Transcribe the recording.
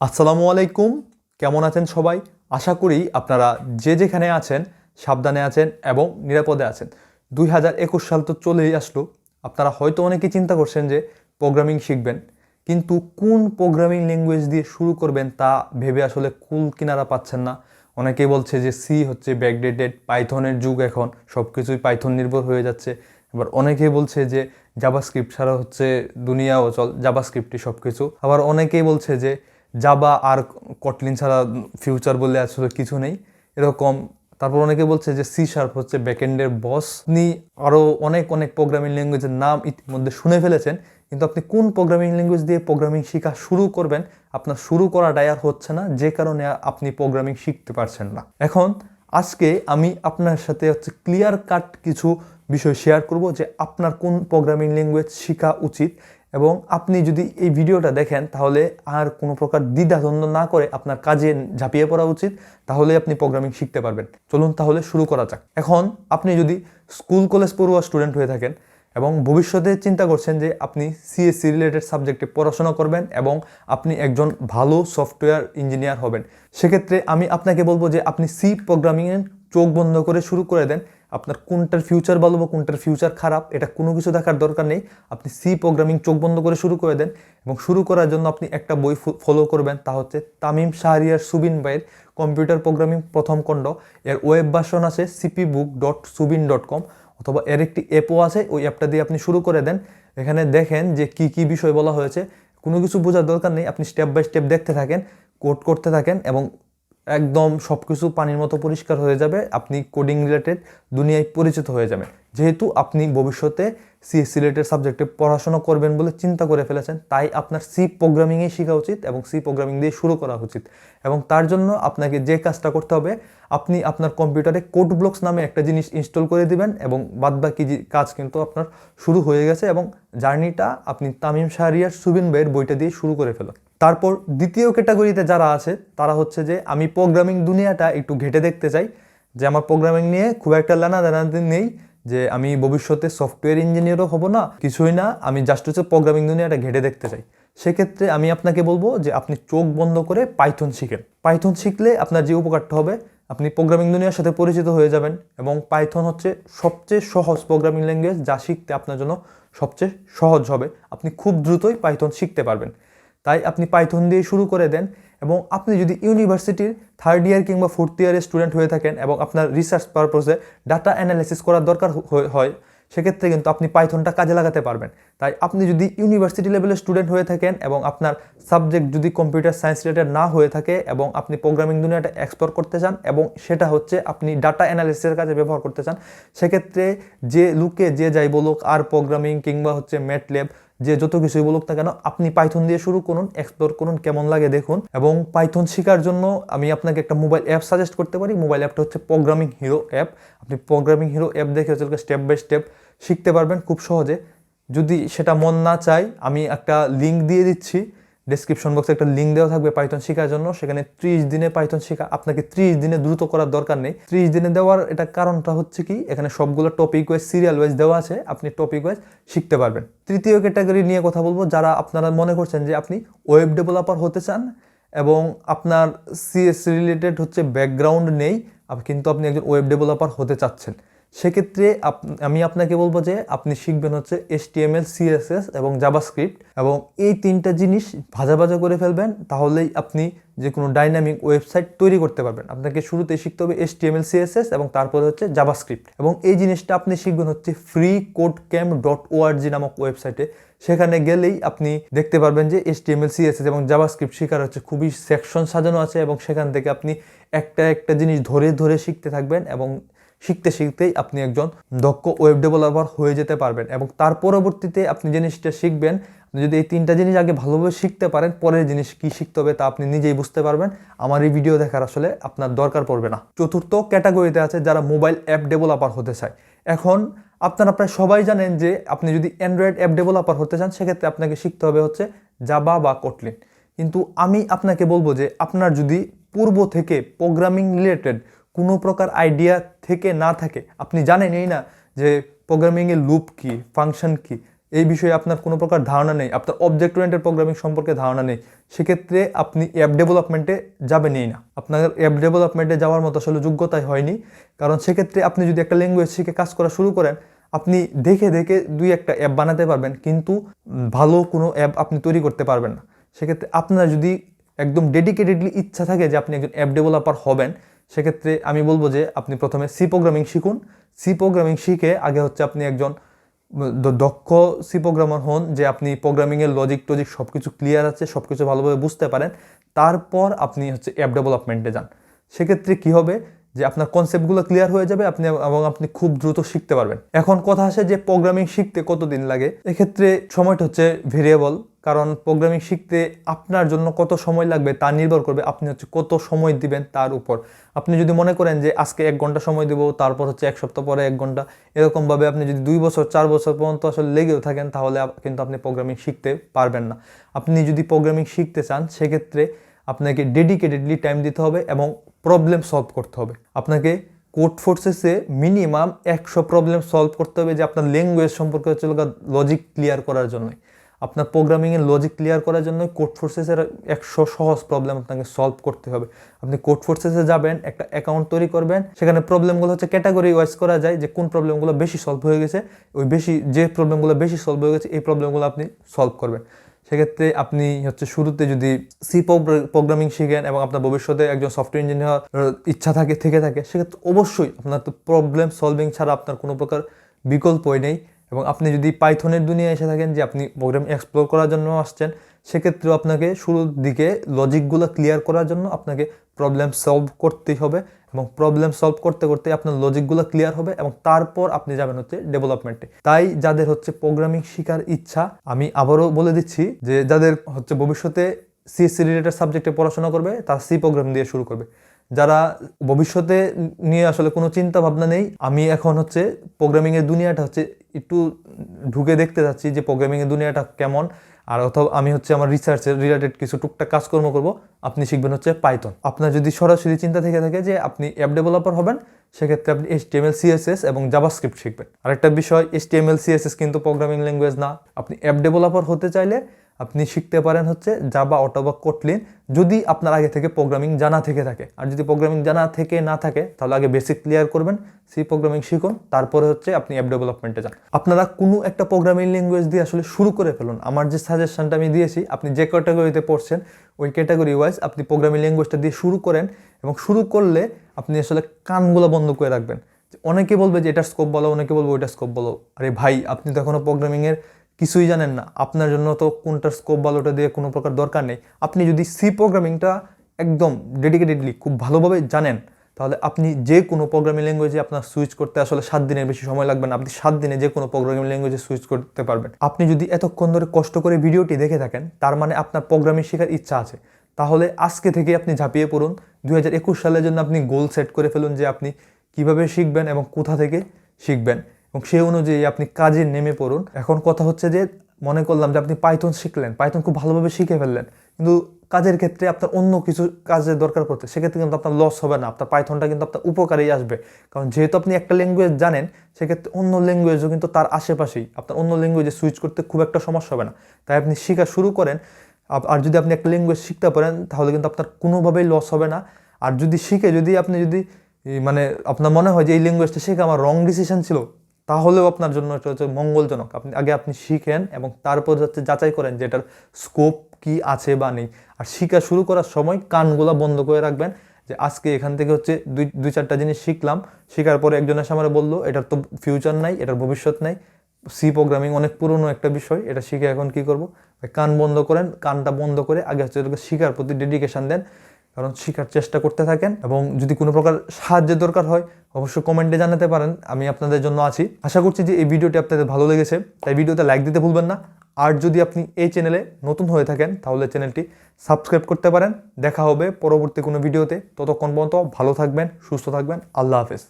আসসালামু আলাইকুম, কেমন আছেন সবাই? আশা করি আপনারা যে যেখানে আছেন সাবধানে আছেন এবং নিরাপদে আছেন। 2021 সাল তো চলেই আসলো। আপনারা হয়তো অনেকেই চিন্তা করছেন যে প্রোগ্রামিং শিখবেন, কিন্তু কোন প্রোগ্রামিং ল্যাঙ্গুয়েজ দিয়ে শুরু করবেন তা ভেবে আসলে কুল কিনারা পাচ্ছেন না। অনেকেই বলছে যে সি হচ্ছে ব্যাকডেটেড, পাইথনের যুগ এখন, সব কিছুই পাইথন নির্ভর হয়ে যাচ্ছে। আবার অনেকেই বলছে যে জাভাস্ক্রিপ্ট ছাড়া হচ্ছে দুনিয়া অচল, জাভাস্ক্রিপ্টই সব কিছু। আবার অনেকেই বলছে যে জাবা আর কটলিন ছাড়া ফিউচার বলে আসলে কিছু নেই এরকম। তারপর অনেকে বলছে যে সি শার্প হচ্ছে ব্যাকএন্ডের বস। আপনি আরও অনেক অনেক প্রোগ্রামিং ল্যাঙ্গুয়েজের নাম ইতিমধ্যে শুনে ফেলেছেন, কিন্তু আপনি কোন প্রোগ্রামিং ল্যাঙ্গুয়েজ দিয়ে প্রোগ্রামিং শেখা শুরু করবেন আপনার শুরু করাটাই আর হচ্ছে না, যে কারণে আপনি প্রোগ্রামিং শিখতে পারছেন না। এখন আজকে আমি আপনার সাথে হচ্ছে ক্লিয়ার কাট কিছু বিষয় শেয়ার করব যে আপনার কোন প্রোগ্রামিং ল্যাঙ্গুয়েজ শেখা উচিত, এবং আপনি যদি এই ভিডিওটা দেখেন তাহলে আর কোনো প্রকার দ্বিধাদ্বন্দ্ব না করে আপনার কাজে ঝাঁপিয়ে পড়া উচিত, তাহলে আপনি প্রোগ্রামিং শিখতে পারবেন। চলুন তাহলে শুরু করা যাক। এখন আপনি যদি স্কুল কলেজ পড়ুয়া স্টুডেন্ট হয়ে থাকেন এবং ভবিষ্যতে চিন্তা করছেন যে আপনি সিএসসি রিলেটেড সাবজেক্টে পড়াশোনা করবেন এবং আপনি একজন ভালো সফটওয়্যার ইঞ্জিনিয়ার হবেন, সেক্ষেত্রে আমি আপনাকে বলবো যে আপনি সি প্রোগ্রামিংয়ে চোখ বন্ধ করে শুরু করে দেন। আপনার কোনটার ফিউচার ভালো বা কোনটার ফিউচার খারাপ এটা কোনো কিছু দেখার দরকার নেই। আপনি সি প্রোগ্রামিং চোখ বন্ধ করে শুরু করে দেন, এবং শুরু করার জন্য আপনি একটা বই ফলো করবেন, তা হচ্ছে তামিম শাহরিয়ার সুবিন ভাইয়ের কম্পিউটার প্রোগ্রামিং প্রথম খণ্ড। এর ওয়েব ভার্সন আছে cpbook.subin.com, অথবা এর একটি অ্যাপও আছে, ওই অ্যাপটা দিয়ে আপনি শুরু করে দেন। এখানে দেখেন যে কি কি বিষয় বলা হয়েছে, কোনো কিছু বোঝার দরকার নেই, আপনি স্টেপ বাই স্টেপ দেখতে থাকেন, কোড করতে থাকেন, এবং একদম সব কিছু পানির মতো পরিষ্কার হয়ে যাবে। আপনি কোডিং রিলেটেড দুনিয়ায় পরিচিত হয়ে যাবেন। যেহেতু আপনি ভবিষ্যতে সিএসসি রিলেটেড সাবজেক্টে পড়াশোনা করবেন বলে চিন্তা করে ফেলেছেন, তাই আপনার সি প্রোগ্রামিংয়ে শেখা উচিত এবং সি প্রোগ্রামিং দিয়ে শুরু করা উচিত। এবং তার জন্য আপনাকে যে কাজটা করতে হবে, আপনি আপনার কম্পিউটারে কোড ব্লকস নামে একটা জিনিস ইনস্টল করে দিবেন, এবং বাদবাকি কাজ কিন্তু আপনার শুরু হয়ে গেছে, এবং জার্নিটা আপনি তামিম শাহরিয়ার সুবিন ভাইয়ের বইটা দিয়ে শুরু করে ফেলেন। তারপর দ্বিতীয় ক্যাটাগরিতে যারা আছে তারা হচ্ছে যে আমি প্রোগ্রামিং দুনিয়াটা একটু ঘেটে দেখতে চাই, যে আমার প্রোগ্রামিং নিয়ে খুব একটা লেনাদেনা নেই, যে আমি ভবিষ্যতে সফটওয়্যার ইঞ্জিনিয়ারও হব না, কিছুই না, আমি জাস্ট হচ্ছে প্রোগ্রামিং দুনিয়াটা ঘেটে দেখতে চাই। সেক্ষেত্রে আমি আপনাকে বলবো যে আপনি চোখ বন্ধ করে পাইথন শিখেন। পাইথন শিখলে আপনার যে উপকারটা হবে, আপনি প্রোগ্রামিং দুনিয়ার সাথে পরিচিত হয়ে যাবেন, এবং পাইথন হচ্ছে সবচেয়ে সহজ প্রোগ্রামিং ল্যাঙ্গুয়েজ, যা শিখতে আপনার জন্য সবচেয়ে সহজ হবে। আপনি খুব দ্রুতই পাইথন শিখতে পারবেন, তাই আপনি পাইথন দিয়ে শুরু করে দেন। এবং আপনি যদি ইউনিভার্সিটির থার্ড ইয়ার কিংবা ফোর্থ ইয়ারের স্টুডেন্ট হয়ে থাকেন এবং আপনার রিসার্চ পারপোজে ডাটা অ্যানালাইসিস করার দরকার হয়, সেক্ষেত্রে কিন্তু আপনি পাইথনটা কাজে লাগাতে পারবেন। তাই আপনি যদি ইউনিভার্সিটি লেভেলের স্টুডেন্ট হয়ে থাকেন এবং আপনার সাবজেক্ট যদি কম্পিউটার সায়েন্স রিলেটেড না হয়ে থাকে, এবং আপনি প্রোগ্রামিং দুনিয়াটা এক্সপ্লোর করতে চান, এবং সেটা হচ্ছে আপনি ডাটা অ্যানালিসিসের কাজে ব্যবহার করতে চান, সেক্ষেত্রে যে লুকে যে যাই বলুক, আর প্রোগ্রামিং কিংবা হচ্ছে ম্যাটল্যাব, যে যত কিছুই বলুক না কেন, আপনি পাইথন দিয়ে শুরু করুন, এক্সপ্লোর করুন, কেমন লাগে দেখুন। এবং পাইথন শেখার জন্য আমি আপনাকে একটা মোবাইল অ্যাপ সাজেস্ট করতে পারি। মোবাইল অ্যাপটা হচ্ছে প্রোগ্রামিং হিরো অ্যাপ। আপনি প্রোগ্রামিং হিরো অ্যাপ দেখে হচ্ছে স্টেপ বাই স্টেপ শিখতে পারবেন খুব সহজে। যদি সেটা মন না চায়, আমি একটা লিঙ্ক দিয়ে দিচ্ছি, ডেসক্রিপশন বক্সে একটা লিঙ্ক দেওয়া থাকবে পাইথন শেখার জন্য। সেখানে 30 দিনে পাইথন শেখা, আপনাকে 30 দিনে দ্রুত করার দরকার নেই। 30 দিনে দেওয়ার এটা কারণটা হচ্ছে কি, এখানে সবগুলো টপিক ওয়াইজ সিরিয়াল ওয়াইজ দেওয়া আছে, আপনি টপিক ওয়াইজ শিখতে পারবেন। তৃতীয় ক্যাটাগরি নিয়ে কথা বলবো, যারা আপনারা মনে করছেন যে আপনি ওয়েব ডেভেলপার হতে চান এবং আপনার সিএসসি রিলেটেড হচ্ছে ব্যাকগ্রাউন্ড নেই, কিন্তু আপনি একজন ওয়েব ডেভেলপার হতে চাচ্ছেন। সেক্ষেত্রে আমি আপনাকে বলবো যে আপনি শিখবেন হচ্ছে HTML, CSS এবং জাভাস্ক্রিপ্ট, এবং এই তিনটা জিনিস ভাজা ভাজা করে ফেলবেন, তাহলেই আপনি যে কোনো ডাইনামিক ওয়েবসাইট তৈরি করতে পারবেন। আপনাকে শুরুতেই শিখতে হবে HTML, CSS এবং তারপরে হচ্ছে জাভাস্ক্রিপ্ট, এবং এই জিনিসটা আপনি শিখবেন হচ্ছে freecodecamp.org নামক ওয়েবসাইটে। সেখানে গেলেই আপনি দেখতে পারবেন যে HTML, CSS এবং জাভাস্ক্রিপ্ট শেখার হচ্ছে খুবই সেকশন সাজানো আছে, এবং সেখান থেকে আপনি একটা একটা জিনিস ধরে ধরে শিখতে থাকবেন, এবং শিখতে শিখতেই আপনি একজন দক্ষ ওয়েব ডেভেলপার হয়ে যেতে পারবেন। এবং তার পরবর্তীতে আপনি জিনিসটা শিখবেন, যদি এই তিনটা জিনিস আগে ভালোভাবে শিখতে পারেন, পরের জিনিস কি শিখতে হবে তা আপনি নিজেই বুঝতে পারবেন। আমার এই ভিডিও দেখার আসলে আপনার দরকার পড়বে না। চতুর্থ ক্যাটাগরিতে আছে যারা মোবাইল অ্যাপ ডেভেলপার হতে চায়। এখন আপনারা প্রায় সবাই জানেন যে আপনি যদি অ্যান্ড্রয়েড অ্যাপ ডেভেলপার হতে চান, সেক্ষেত্রে আপনাকে শিখতে হবে হচ্ছে জাভা বা কোটলিন। কিন্তু আমি আপনাকে বলবো যে আপনার যদি পূর্ব থেকে প্রোগ্রামিং রিলেটেড কোনো প্রকার আইডিয়া থেকে না থাকে, আপনি জানেনই না যে প্রোগ্রামিংয়ের লুপ কি, ফাংশন কি, এই বিষয়ে আপনার কোনো প্রকার ধারণা নেই, আপনার অবজেক্ট ওরিয়েন্টেড প্রোগ্রামিং সম্পর্কে ধারণা নেই, সেক্ষেত্রে আপনি অ্যাপ ডেভেলপমেন্টে যাবেনই না। আপনার অ্যাপ ডেভেলপমেন্টে যাওয়ার মতো আসলে যোগ্যতাই হয়নি। কারণ সেক্ষেত্রে আপনি যদি একটা ল্যাঙ্গুয়েজ শিখে কাজ করা শুরু করেন, আপনি দেখে দেখে 2-1টা অ্যাপ বানাতে পারবেন, কিন্তু ভালো কোনো অ্যাপ আপনি তৈরি করতে পারবেন না। সেক্ষেত্রে আপনার যদি একদম ডেডিকেটেডলি ইচ্ছা থাকে যে আপনি একজন অ্যাপ ডেভেলপার হবেন, সেক্ষেত্রে আমি বলবো যে আপনি প্রথমে সি প্রোগ্রামিং শিখুন। সি প্রোগ্রামিং শিখে আগে হচ্ছে আপনি একজন দক্ষ সি প্রোগ্রামার হন, যে আপনি প্রোগ্রামিংয়ের লজিক টজিক সব কিছু ক্লিয়ার আছে, সব কিছু ভালোভাবে বুঝতে পারেন। তারপর আপনি হচ্ছে অ্যাপ ডেভেলপমেন্টে যান। সেক্ষেত্রে কি হবে যে আপনার কনসেপ্টগুলো ক্লিয়ার হয়ে যাবে এবং আপনি খুব দ্রুত শিখতে পারবেন। এখন কথা আসে যে প্রোগ্রামিং শিখতে কতদিন লাগে। এক্ষেত্রে সময়টা হচ্ছে ভেরিয়েবল, কারণ প্রোগ্রামিং শিখতে আপনার জন্য কত সময় লাগবে তা নির্ভর করবে আপনি হচ্ছে কত সময় দিবেন তার উপর। আপনি যদি মনে করেন যে আজকে 1 ঘন্টা সময় দেবো, তারপর হচ্ছে 1 সপ্তাহ পরে 1 ঘন্টা, এরকমভাবে আপনি যদি 2 বছর 4 বছর পর্যন্ত আসলে লেগেও থাকেন, তাহলে কিন্তু আপনি প্রোগ্রামিং শিখতে পারবেন না। আপনি যদি প্রোগ্রামিং শিখতে চান, সেক্ষেত্রে আপনাকে ডেডিকেটেডলি টাইম দিতে হবে এবং প্রবলেম সলভ করতে হবে। আপনাকে কোড ফোর্সেসে মিনিমাম 100 প্রবলেম সলভ করতে হবে, যে আপনার ল্যাঙ্গুয়েজ সম্পর্কে হচ্ছে লজিক ক্লিয়ার করার জন্যই, আপনার প্রোগ্রামিংয়ের লজিক ক্লিয়ার করার জন্য কোড ফোর্সেসের 100 সহজ প্রবলেম আপনাকে সলভ করতে হবে। আপনি কোড ফোর্সেসে যাবেন, একটা অ্যাকাউন্ট তৈরি করবেন, সেখানে প্রবলেমগুলো হচ্ছে ক্যাটাগরি ওয়াইজ করা যায়, যে কোন প্রবলেমগুলো বেশি সলভ হয়ে গেছে, যে প্রবলেমগুলো বেশি সলভ হয়ে গেছে এই প্রবলেমগুলো আপনি সলভ করবেন। সেক্ষেত্রে আপনি হচ্ছে শুরুতে যদি সি প্রোগ্রামিং শিখেন এবং আপনার ভবিষ্যতে একজন সফটওয়্যার ইঞ্জিনিয়ার ইচ্ছা থেকে থাকে, সেক্ষেত্রে অবশ্যই আপনার তো প্রবলেম সলভিং ছাড়া আপনার কোনো প্রকার বিকল্পই নেই। এবং আপনি যদি পাইথনের দুনিয়ায় এসে থাকেন, যে আপনি প্রোগ্রাম এক্সপ্লোর করার জন্য আসছেন, সেক্ষেত্রেও আপনাকে শুরুর দিকে লজিকগুলো ক্লিয়ার করার জন্য আপনাকে প্রবলেম সলভ করতেই হবে, এবং প্রবলেম সলভ করতে করতে আপনার লজিকগুলো ক্লিয়ার হবে, এবং তারপর আপনি যাবেন হচ্ছে ডেভেলপমেন্টে। তাই যাদের হচ্ছে প্রোগ্রামিং শেখার ইচ্ছা, আমি আবারও বলে দিচ্ছি যে যাদের হচ্ছে ভবিষ্যতে সিএসসি রিলেটেড সাবজেক্টে পড়াশোনা করবে, তারা সি প্রোগ্রাম দিয়ে শুরু করবে। যারা ভবিষ্যতে নিয়ে আসলে কোনো চিন্তা ভাবনা নেই, আমি এখন হচ্ছে প্রোগ্রামিংয়ের দুনিয়াটা হচ্ছে একটু ঢুকে দেখতে যাচ্ছি যে প্রোগ্রামিংয়ের দুনিয়াটা কেমন, আর অথবা আমি হচ্ছে আমার রিসার্চের রিলেটেড কিছু টুকটাক কাজকর্ম করব, আপনি শিখবেন হচ্ছে পাইথন। আপনার যদি সরাসরি চিন্তা থেকে থাকে যে আপনি অ্যাপ ডেভেলপার হবেন, সেক্ষেত্রে আপনি HTML CSS এবং জাভাস্ক্রিপ্ট শিখবেন। আরেকটা বিষয়, HTML CSS কিন্তু প্রোগ্রামিং ল্যাঙ্গুয়েজ না। আপনি অ্যাপ ডেভেলপার হতে চাইলে আপনি শিখতে পারেন হচ্ছে জাভা অথবা কোটলিন, যদি আপনার আগে থেকে প্রোগ্রামিং জানা থেকে থাকে। আর যদি প্রোগ্রামিং জানা থেকে না থাকে, তাহলে আগে বেসিক ক্লিয়ার করবেন, সি প্রোগ্রামিং শিখুন, তারপরে হচ্ছে আপনি অ্যাপ ডেভেলপমেন্টে যান। আপনারা কোনো একটা প্রোগ্রামিং ল্যাঙ্গুয়েজ দিয়ে আসলে শুরু করে ফেলুন। আমার যে সাজেশনটা আমি দিয়েছি, আপনি যে ক্যাটাগরিতে পড়ছেন ওই ক্যাটাগরি ওয়াইজ আপনি প্রোগ্রামিং ল্যাঙ্গুয়েজটা দিয়ে শুরু করেন, এবং শুরু করলে আপনি আসলে কানগুলো বন্ধ করে রাখবেন। অনেকে বলবে যে এটার স্কোপ বলো, অনেকে বলবো ওইটার স্কোপ বলো। আরে ভাই, আপনি তো এখনো প্রোগ্রামিংয়ের কিছুই জানেন না, আপনার জন্য তো কোনটার স্কোপ ভালোটা দিয়ে কোনো প্রকার দরকার নেই। আপনি যদি সি প্রোগ্রামিংটা একদম ডেডিকেটেডলি খুব ভালোভাবে জানেন, তাহলে আপনি যে কোনো প্রোগ্রামিং ল্যাঙ্গুয়েজে আপনার সুইচ করতে আসলে 7 দিনের বেশি সময় লাগবে না। আপনি 7 দিনে যে কোনো প্রোগ্রামিং ল্যাঙ্গুয়েজে সুইচ করতে পারবেন। আপনি যদি এতক্ষণ ধরে কষ্ট করে ভিডিওটি দেখে থাকেন, তার মানে আপনার প্রোগ্রামিং শেখার ইচ্ছা আছে। তাহলে আজকে থেকে আপনি ঝাঁপিয়ে পড়ুন। 2021 সালের জন্য আপনি গোল সেট করে ফেলুন যে আপনি কিভাবে শিখবেন এবং কোথা থেকে শিখবেন, এবং সেই অনুযায়ী আপনি কাজে নেমে পড়ুন। এখন কথা হচ্ছে যে মনে করলাম যে আপনি পাইথন শিখলেন, পাইথন খুব ভালোভাবে শিখে ফেললেন, কিন্তু কাজের ক্ষেত্রে আপনার অন্য কিছু কাজের দরকার পড়ছে, সেক্ষেত্রে কিন্তু আপনার লস হবে না। আপনার পাইথনটা কিন্তু আপনার উপকারেই আসবে, কারণ যেহেতু আপনি একটা ল্যাঙ্গুয়েজ জানেন, সেক্ষেত্রে অন্য ল্যাঙ্গুয়েজও কিন্তু তার আশেপাশেই, আপনার অন্য ল্যাঙ্গুয়েজে সুইচ করতে খুব একটা সমস্যা হবে না। তাই আপনি শেখা শুরু করেন। আর যদি আপনি একটা ল্যাঙ্গুয়েজ শিখতে পারেন, তাহলে কিন্তু আপনার কোনোভাবেই লস হবে না। আর যদি শিখে আপনি মানে আপনার মনে হয় যে এই ল্যাঙ্গুয়েজটা শিখে আমার রং ডিসিশন ছিল, তাহলেও আপনার জন্য এটা হচ্ছে মঙ্গলজনক। আপনি শিখেন এবং তারপর হচ্ছে যাচাই করেন যে এটার স্কোপ কি আছে বা নেই। আর শিখা শুরু করার সময় কানগুলা বন্ধ করে রাখবেন, যে আজকে এখান থেকে হচ্ছে দুই চারটা জিনিস শিখলাম, শেখার পরে একজনের সামনে বললো এটার তো ফিউচার নাই, এটার ভবিষ্যৎ নাই, সি প্রোগ্রামিং অনেক পুরনো একটা বিষয়, এটা শিখে এখন কি করব। কান বন্ধ করেন, কানটা বন্ধ করে আগে হচ্ছে শিখার প্রতি ডেডিকেশন দেন, কারণ শেখার চেষ্টা করতে থাকেন। এবং যদি কোনো প্রকার সাহায্যের দরকার হয়, অবশ্যই কমেন্টে জানাতে পারেন, আমি আপনাদের জন্য আছি। আশা করছি যে এই ভিডিওটি আপনাদের ভালো লেগেছে, তাই ভিডিওতে লাইক দিতে ভুলবেন না। আর যদি আপনি এই চ্যানেলে নতুন হয়ে থাকেন, তাহলে চ্যানেলটি সাবস্ক্রাইব করতে পারেন। দেখা হবে পরবর্তী কোনো ভিডিওতে। ততক্ষণ পর্যন্ত ভালো থাকবেন, সুস্থ থাকবেন। আল্লাহ হাফেজ।